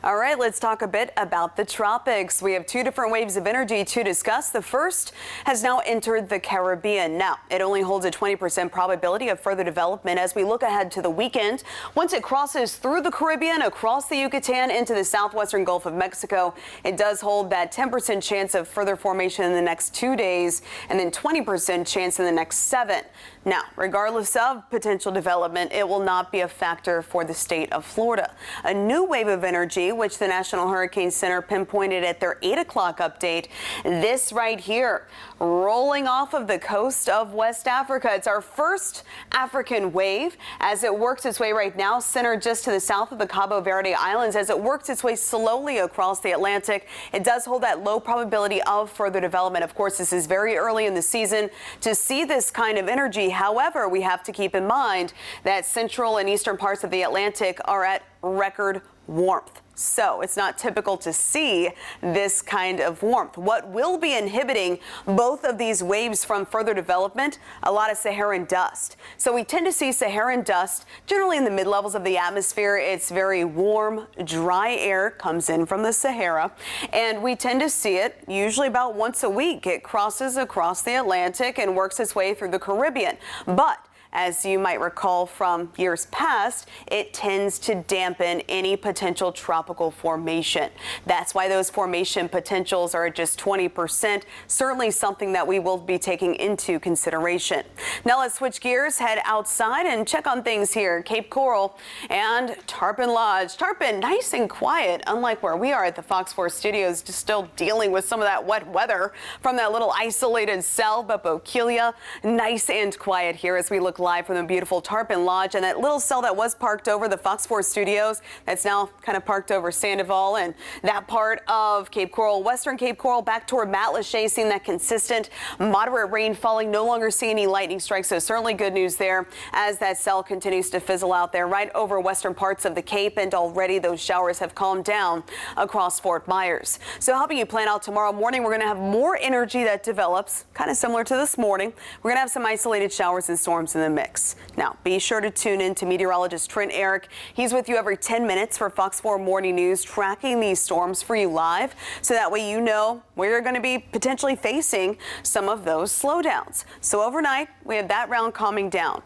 All right, let's talk a bit about the tropics. We have two different waves of energy to discuss. The first has now entered the Caribbean. Now, it only holds a 20% probability of further development as we look ahead to the weekend. Once it crosses through the Caribbean, across the Yucatan into the southwestern Gulf of Mexico, it does hold that 10% chance of further formation in the next 2 days and then 20% chance in the next 7. Now, regardless of potential development, it will not be a factor for the state of Florida. A new wave of energy, which the National Hurricane Center pinpointed at their 8 o'clock update. This right here, rolling off of the coast of West Africa. It's our first African wave as it works its way right now, centered just to the south of the Cabo Verde Islands. As it works its way slowly across the Atlantic, it does hold that low probability of further development. Of course, this is very early in the season to see this kind of energy. However, we have to keep in mind that central and eastern parts of the Atlantic are at record warmth. So it's not typical to see this kind of warmth. What will be inhibiting both of these waves from further development? A lot of Saharan dust. So we tend to see Saharan dust generally in the mid-levels of the atmosphere. It's very warm, dry air comes in from the Sahara, and we tend to see it usually about once a week. It crosses across the Atlantic and works its way through the Caribbean. But as you might recall from years past, it tends to dampen any potential tropical formation. That's why those formation potentials are at just 20%, certainly something that we will be taking into consideration. Now let's switch gears, head outside and check on things here. Cape Coral and Tarpon Lodge. Tarpon, nice and quiet, unlike where we are at the Fox 4 studios, just still dealing with some of that wet weather from that little isolated cell, but Bokeelia, nice and quiet here as we look live from the beautiful Tarpon Lodge, and that little cell that was parked over the Fox 4 studios that's now kind of parked over Sandoval and that part of Cape Coral. Western Cape Coral back toward Matlacha, seeing that consistent moderate rain falling, no longer seeing any lightning strikes, so certainly good news there as that cell continues to fizzle out there right over western parts of the Cape, and already those showers have calmed down across Fort Myers. So helping you plan out tomorrow morning, we're going to have more energy that develops kind of similar to this morning. We're going to have some isolated showers and storms in the mix. Now, be sure to tune in to meteorologist Trent Eric. He's with you every 10 minutes for Fox 4 Morning News, tracking these storms for you live, so that way you know where you're going to be potentially facing some of those slowdowns. So overnight, we have that round calming down.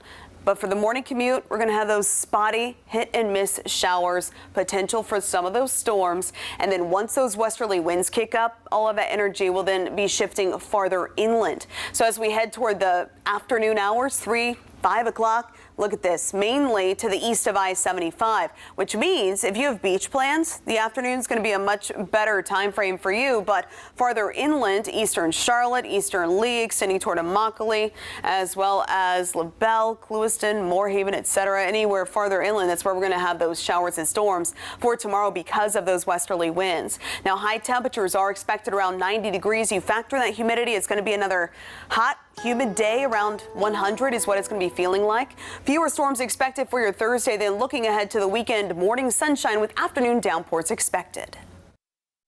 But for the morning commute, we're going to have those spotty hit and miss showers, potential for some of those storms. And then once those westerly winds kick up, all of that energy will then be shifting farther inland. So as we head toward the afternoon hours, 3, 5 o'clock, look at this, mainly to the east of I-75, which means if you have beach plans, the afternoon is going to be a much better time frame for you. But farther inland, eastern Charlotte, eastern Lee, extending toward Immokalee, as well as LaBelle, Clewiston, Moorhaven, etc. Anywhere farther inland, that's where we're going to have those showers and storms for tomorrow because of those westerly winds. Now, high temperatures are expected around 90 degrees. You factor in that humidity, it's going to be another hot, humid day. Around 100 is what it's going to be feeling like. Fewer storms expected for your Thursday. Then looking ahead to the weekend, morning sunshine with afternoon downpours expected.